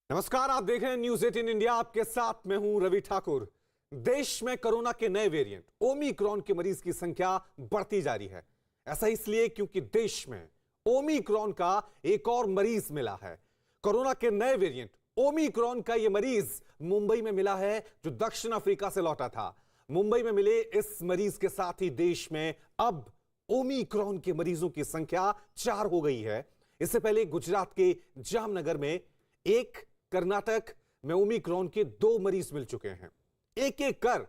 नमस्कार, आप देख रहे हैं न्यूज 18 इंडिया। आपके साथ मैं हूं रवि ठाकुर। देश में कोरोना के नए वेरिएंट ओमिक्रॉन के मरीज की संख्या बढ़ती जा रही है। ऐसा इसलिए क्योंकि देश में ओमिक्रॉन का एक और मरीज मिला है। कोरोना के नए वेरिएंट ओमिक्रॉन का यह मरीज मुंबई में मिला है, जो दक्षिण अफ्रीका से लौटा था। मुंबई में मिले इस मरीज के साथ ही देश में अब ओमिक्रॉन के मरीजों की संख्या 4 हो गई है। इससे पहले गुजरात के जामनगर में एक, कर्नाटक में ओमिक्रॉन के 2 मरीज मिल चुके हैं। एक एक कर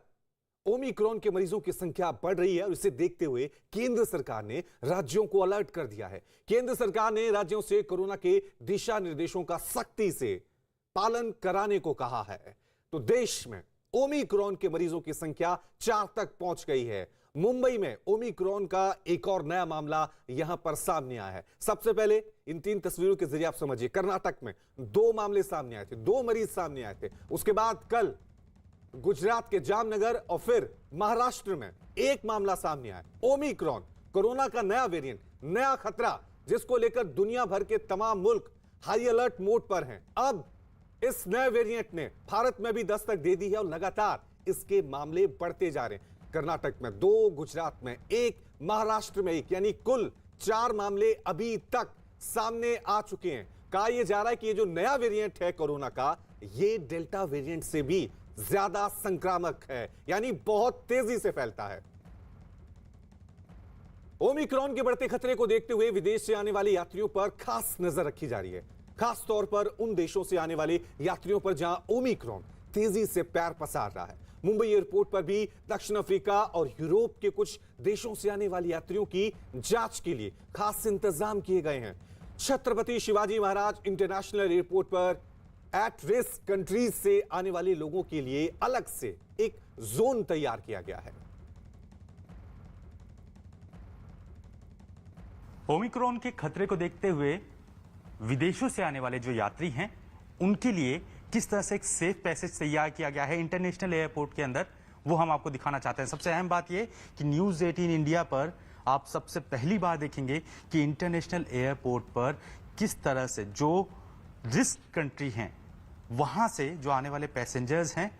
ओमिक्रॉन के मरीजों की संख्या बढ़ रही है और इसे देखते हुए केंद्र सरकार ने राज्यों को अलर्ट कर दिया है। केंद्र सरकार ने राज्यों से कोरोना के दिशा निर्देशों का सख्ती से पालन कराने को कहा है। तो देश में ओमिक्रॉन के मरीजों की संख्या 4 तक पहुंच गई है। मुंबई में ओमिक्रॉन का एक और नया मामला यहां पर सामने आया है। सबसे पहले इन 3 तस्वीरों के जरिए आप समझिए, कर्नाटक में 2 मामले सामने आए थे, 2 मरीज सामने आए थे। उसके बाद कल गुजरात के जामनगर और फिर महाराष्ट्र में 1 मामला सामने आया। ओमिक्रॉन कोरोना का नया वेरिएंट, नया खतरा, जिसको लेकर दुनिया भर के तमाम मुल्क हाई अलर्ट मोड पर हैं। अब इस नए वेरिएंट ने भारत में भी दस्तक दे दी है और लगातार इसके मामले बढ़ते जा रहे हैं। कर्नाटक में 2, गुजरात में 1, महाराष्ट्र में 1, यानी कुल 4 मामले अभी तक सामने आ चुके हैं। कहा यह जा रहा है कि ये जो नया वेरिएंट है कोरोना का, ये डेल्टा वेरिएंट से भी ज्यादा संक्रामक है, यानी बहुत तेजी से फैलता है। ओमिक्रॉन के बढ़ते खतरे को देखते हुए विदेश से आने वाले यात्रियों पर खास नजर रखी जा रही है, खास तौर पर उन देशों से आने वाले यात्रियों पर जहां ओमिक्रॉन तेजी से पैर पसार रहा है। मुंबई एयरपोर्ट पर भी दक्षिण अफ्रीका और यूरोप के कुछ देशों से आने वाले यात्रियों की जांच के लिए खास इंतजाम किए गए हैं। छत्रपति शिवाजी महाराज इंटरनेशनल एयरपोर्ट पर एट रिस्क कंट्रीज से आने वाले लोगों के लिए अलग से एक जोन तैयार किया गया है। ओमिक्रॉन के खतरे को देखते हुए विदेशों से आने वाले जो यात्री हैं, उनके लिए किस तरह से एक सेफ पैसेज तैयार किया गया है इंटरनेशनल एयरपोर्ट के अंदर, वो हम आपको दिखाना चाहते हैं। सबसे अहम बात यह कि न्यूज 18 इंडिया पर आप सबसे पहली बार देखेंगे कि इंटरनेशनल एयरपोर्ट पर किस तरह से जो रिस्क कंट्री हैं, वहां से जो आने वाले पैसेंजर्स हैं,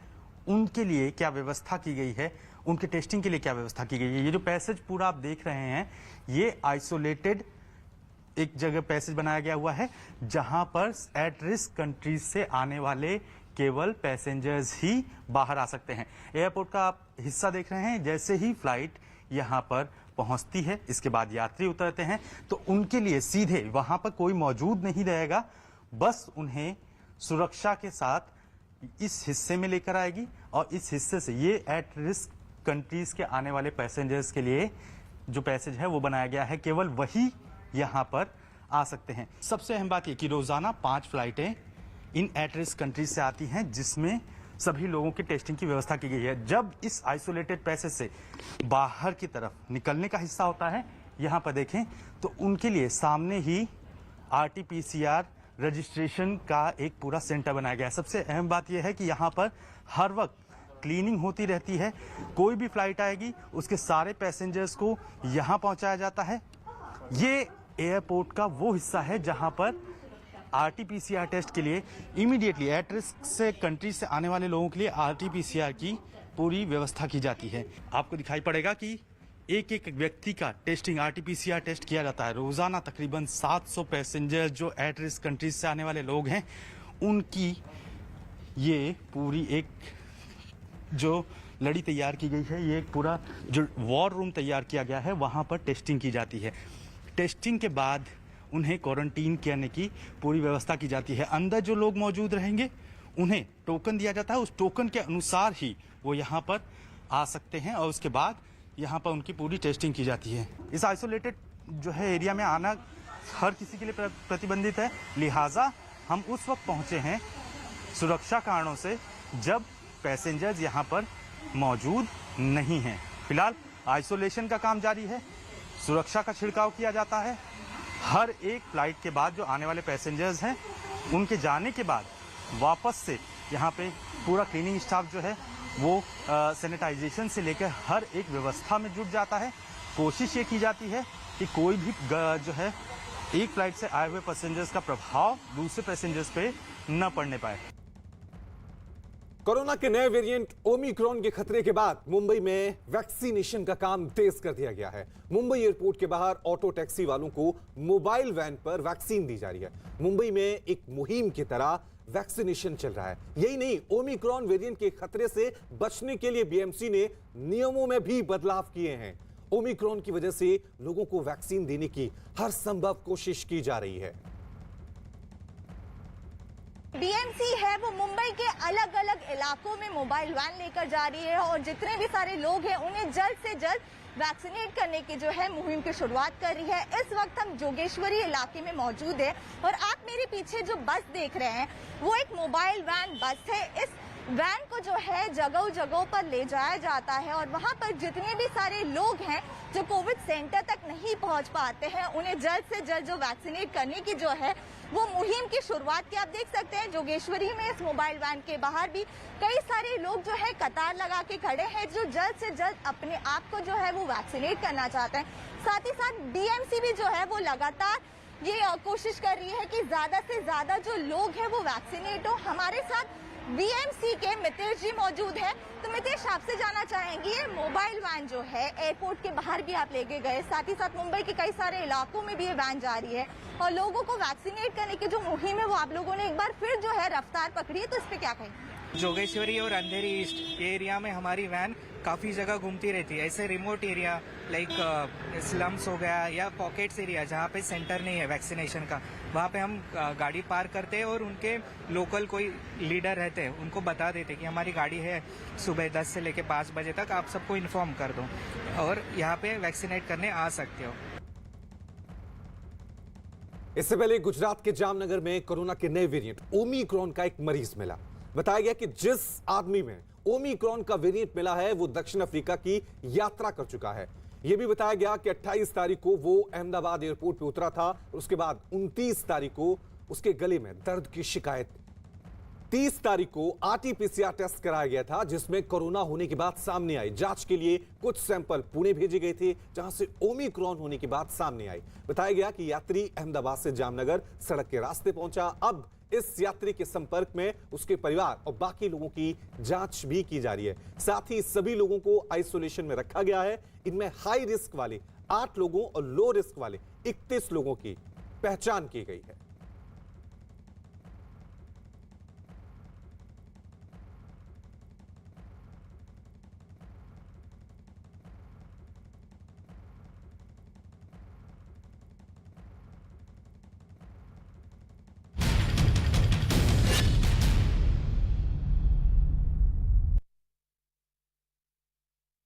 उनके लिए क्या व्यवस्था की गई है, उनके टेस्टिंग के लिए क्या व्यवस्था की गई है। ये जो पैसेज पूरा आप देख रहे हैं, ये आइसोलेटेड एक जगह पैसेज बनाया गया हुआ है, जहां पर एट रिस्क कंट्रीज से आने वाले केवल पैसेंजर्स ही बाहर आ सकते हैं। एयरपोर्ट का आप हिस्सा देख रहे हैं। जैसे ही फ्लाइट यहां पर पहुंचती है, इसके बाद यात्री उतरते हैं, तो उनके लिए सीधे वहां पर कोई मौजूद नहीं रहेगा, बस उन्हें सुरक्षा के साथ इस हिस्से में लेकर आएगी और इस हिस्से से ये एट रिस्क कंट्रीज के आने वाले पैसेंजर्स के लिए जो पैसेज है वो बनाया गया है, केवल वही यहां पर आ सकते हैं। सबसे अहम बात यह कि रोजाना 5 फ्लाइटें इन एट रिस्क कंट्रीज से आती हैं, जिसमें सभी लोगों की टेस्टिंग की व्यवस्था की गई है। जब इस आइसोलेटेड पैसेज से बाहर की तरफ निकलने का हिस्सा होता है, यहां पर देखें तो उनके लिए सामने ही RT-PCR रजिस्ट्रेशन का एक पूरा सेंटर बनाया गया है। सबसे अहम बात यह है कि यहां पर हर वक्त क्लीनिंग होती रहती है। कोई भी फ्लाइट आएगी, उसके सारे पैसेंजर्स को यहां पहुंचाया जाता है। ये एयरपोर्ट का वो हिस्सा है जहां पर RT-PCR टेस्ट के लिए इमीडिएटली एट रिस्क से कंट्री से आने वाले लोगों के लिए RT-PCR की पूरी व्यवस्था की जाती है। आपको दिखाई पड़ेगा कि एक एक व्यक्ति का टेस्टिंग RT-PCR टेस्ट किया जाता है। रोजाना तकरीबन 700 पैसेंजर जो एट रिस्क कंट्रीज से आने वाले लोग हैं, उनकी ये पूरी एक जो लड़ी तैयार की गई है, ये एक पूरा जो वॉर रूम तैयार किया गया है, वहां पर टेस्टिंग की जाती है। टेस्टिंग के बाद उन्हें क्वारंटीन करने की पूरी व्यवस्था की जाती है। अंदर जो लोग मौजूद रहेंगे, उन्हें टोकन दिया जाता है। उस टोकन के अनुसार ही वो यहाँ पर आ सकते हैं और उसके बाद यहाँ पर उनकी पूरी टेस्टिंग की जाती है। इस आइसोलेटेड जो है एरिया में आना हर किसी के लिए प्रतिबंधित है, लिहाजा हम उस वक्त पहुँचे हैं सुरक्षा कारणों से जब पैसेंजर्स यहाँ पर मौजूद नहीं हैं। फिलहाल आइसोलेशन का काम जारी है, सुरक्षा का छिड़काव किया जाता है। हर एक फ्लाइट के बाद जो आने वाले पैसेंजर्स हैं, उनके जाने के बाद वापस से यहाँ पे पूरा क्लीनिंग स्टाफ जो है वो सैनिटाइजेशन से लेकर हर एक व्यवस्था में जुट जाता है। कोशिश ये की जाती है कि कोई भी जो है एक फ्लाइट से आए हुए पैसेंजर्स का प्रभाव दूसरे पैसेंजर्स पे न पड़ने पाए। कोरोना के नए वेरिएंट ओमिक्रॉन के खतरे के बाद मुंबई में वैक्सीनेशन का काम तेज कर दिया गया है। मुंबई एयरपोर्ट के बाहर ऑटो टैक्सी वालों को मोबाइल वैन पर वैक्सीन दी जा रही है। मुंबई में एक मुहिम की तरह वैक्सीनेशन चल रहा है। यही नहीं, ओमिक्रॉन वेरिएंट के खतरे से बचने के लिए बीएमसी ने नियमों में भी बदलाव किए हैं। ओमिक्रॉन की वजह से लोगों को वैक्सीन देने की हर संभव कोशिश की जा रही है। बीएमसी है वो मुंबई के अलग अलग इलाकों में मोबाइल वैन लेकर जा रही है और जितने भी सारे लोग हैं उन्हें जल्द से जल्द वैक्सीनेट करने की जो है मुहिम की शुरुआत कर रही है। इस वक्त हम जोगेश्वरी इलाके में मौजूद है और आप मेरे पीछे जो बस देख रहे हैं वो एक मोबाइल वैन बस है। इस वैन को जो है जगह जगहों पर ले जाया जाता है और वहां पर जितने भी सारे लोग हैं जो कोविड सेंटर तक नहीं पहुंच पाते हैं उन्हें जल्द से जल्द जो वैक्सीनेट करने की जो है वो मुहिम की शुरुआत की। आप देख सकते हैं जोगेश्वरी में इस मोबाइल वैन के बाहर भी कई सारे लोग जो है कतार लगा के खड़े हैं जो जल्द से जल्द अपने आप को जो है वो वैक्सीनेट करना चाहते हैं। साथ ही साथ बीएमसी भी जो है वो लगातार ये कोशिश कर रही है कि ज्यादा से ज्यादा जो लोग हैं वो वैक्सीनेट हो। हमारे साथ बीएमसी के मितेश जी मौजूद है। तो मितेश, आपसे जानना चाहेंगे ये मोबाइल वैन जो है एयरपोर्ट के बाहर भी आप लेके गए, साथ ही साथ मुंबई के कई सारे इलाकों में भी ये वैन जा रही है और लोगों को वैक्सीनेट करने की जो मुहिम है वो आप लोगों ने एक बार फिर जो है रफ्तार पकड़ी है, तो इस पे क्या कहेंगे? जोगेश्वरी और अंधेरी ईस्ट एरिया में हमारी वैन काफ़ी जगह घूमती रहती है। ऐसे रिमोट एरिया लाइक स्लम्स हो गया या पॉकेट्स एरिया जहाँ पे सेंटर नहीं है वैक्सीनेशन का, वहाँ पे हम गाड़ी पार्क करते हैं और उनके लोकल कोई लीडर रहते हैं उनको बता देते कि हमारी गाड़ी है सुबह 10 से लेकर 5 बजे तक, आप सबको इन्फॉर्म कर दो और यहाँ पे वैक्सीनेट करने आ सकते हो। इससे पहले गुजरात के जामनगर में कोरोना के नए वेरिएंट ओमिक्रॉन का एक मरीज मिला। बताया गया कि जिस आदमी में ओमिक्रॉन का वेरिएंट मिला है वो दक्षिण अफ्रीका की यात्रा कर चुका है। यह भी बताया गया कि 28 तारीख को वो अहमदाबाद एयरपोर्ट पे उतरा था। उसके बाद 29 तारीख को उसके गले में दर्द की शिकायत, 30 तारीख को आरटीपीसीआर टेस्ट कराया गया था जिसमें कोरोना होने के बाद सामने आई। जांच के लिए कुछ सैंपल पुणे भेजे गए थे जहां से ओमिक्रॉन होने के बाद सामने आई। बताया गया कि यात्री अहमदाबाद से जामनगर सड़क के रास्ते पहुंचा। अब इस यात्री के संपर्क में उसके परिवार और बाकी लोगों की जांच भी की जा रही है। साथ ही सभी लोगों को आइसोलेशन में रखा गया है। इनमें हाई रिस्क वाले 8 लोगों और लो रिस्क वाले 31 लोगों की पहचान की गई है।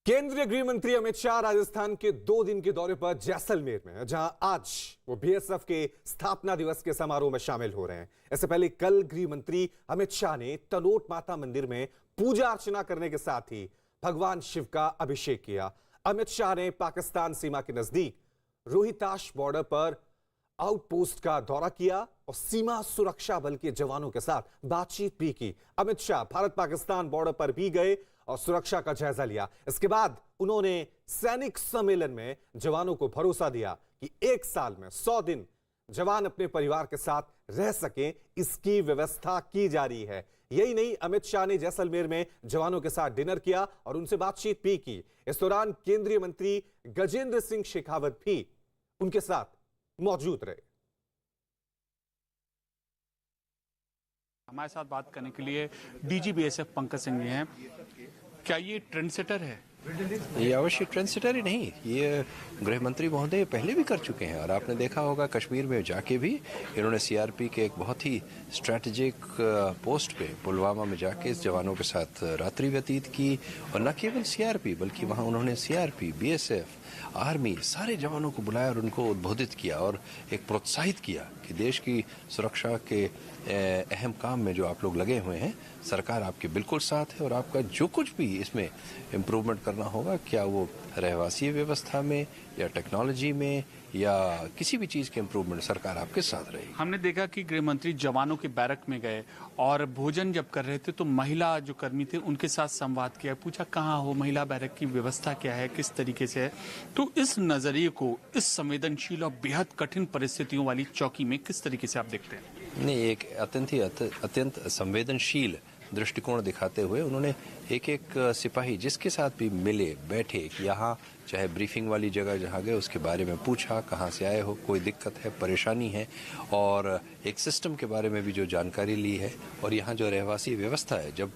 केंद्रीय गृह मंत्री अमित शाह राजस्थान के 2 दिन के दौरे पर जैसलमेर में है, जहां आज वो बीएसएफ के स्थापना दिवस के समारोह में शामिल हो रहे हैं। इससे पहले कल गृह मंत्री अमित शाह ने तनोट माता मंदिर में पूजा अर्चना करने के साथ ही भगवान शिव का अभिषेक किया। अमित शाह ने पाकिस्तान सीमा के नजदीक रोहिताश बॉर्डर पर आउटपोस्ट का दौरा किया और सीमा सुरक्षा बल के जवानों के साथ बातचीत भी की। अमित शाह भारत पाकिस्तान बॉर्डर पर भी गए और सुरक्षा का जायजा लिया। इसके बाद उन्होंने सैनिक सम्मेलन में जवानों को भरोसा दिया कि 1 साल में 100 दिन जवान अपने परिवार के साथ रह सकें, इसकी व्यवस्था की जा रही है। यही नहीं, अमित शाह ने जैसलमेर में जवानों के साथ डिनर किया और उनसे बातचीत भी की। इस दौरान केंद्रीय मंत्री गजेंद्र सिंह शेखावत भी उनके साथ मौजूद रहे। हमारे साथ बात करने के लिए डीजी बीएसएफ पंकज सिंह जी हैं। क्या ये ट्रेंड सेटर है? ये अवश्य ट्रेंड सेटर ही नहीं, ये गृह मंत्री महोदय पहले भी कर चुके हैं और आपने देखा होगा कश्मीर में जाके भी इन्होंने सीआरपी के एक बहुत ही स्ट्रैटेजिक पोस्ट पे पुलवामा में जाके इस जवानों के साथ रात्रि व्यतीत की और न केवल सीआरपी बल्कि वहाँ उन्होंने सीआरपी, बीएसएफ, आर्मी सारे जवानों को बुलाया और उनको उद्बोधित किया और एक प्रोत्साहित किया कि देश की सुरक्षा के अहम काम में जो आप लोग लगे हुए हैं, सरकार आपके बिल्कुल साथ है और आपका जो कुछ भी इसमें इम्प्रूवमेंट करना होगा, क्या वो रहवासी व्यवस्था में या टेक्नोलॉजी में या किसी भी चीज़ के इम्प्रूवमेंट सरकार आपके साथ रहेगी। हमने देखा कि गृह मंत्री जवानों के बैरक में गए और भोजन जब कर रहे थे तो महिला जो कर्मी थे उनके साथ संवाद किया, पूछा कहाँ हो, महिला बैरक की व्यवस्था क्या है, किस तरीके से है। तो इस नजरिए को इस संवेदनशील और बेहद कठिन परिस्थितियों वाली चौकी में किस तरीके से आप देखते हैं? नहीं, एक अत्यंत संवेदनशील दृष्टिकोण दिखाते हुए उन्होंने एक एक सिपाही जिसके साथ भी मिले बैठे, यहाँ चाहे ब्रीफिंग वाली जगह जहाँ गए उसके बारे में पूछा, कहाँ से आए हो, कोई दिक्कत है, परेशानी है, और एक सिस्टम के बारे में भी जो जानकारी ली है। और यहाँ जो रहवासी व्यवस्था है, जब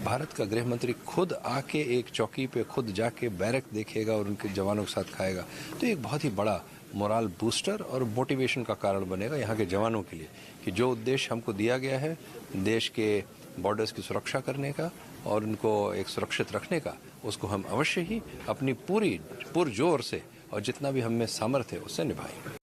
भारत का गृह मंत्री खुद आके एक चौकी पे खुद जाके बैरक देखेगा और उनके जवानों के साथ खाएगा, तो एक बहुत ही बड़ा मोरल बूस्टर और मोटिवेशन का कारण बनेगा यहाँ के जवानों के लिए कि जो उद्देश्य हमको दिया गया है देश के बॉर्डर्स की सुरक्षा करने का और उनको एक सुरक्षित रखने का, उसको हम अवश्य ही अपनी पुरजोर से और जितना भी हम में सामर्थ्य है उससे निभाएंगे।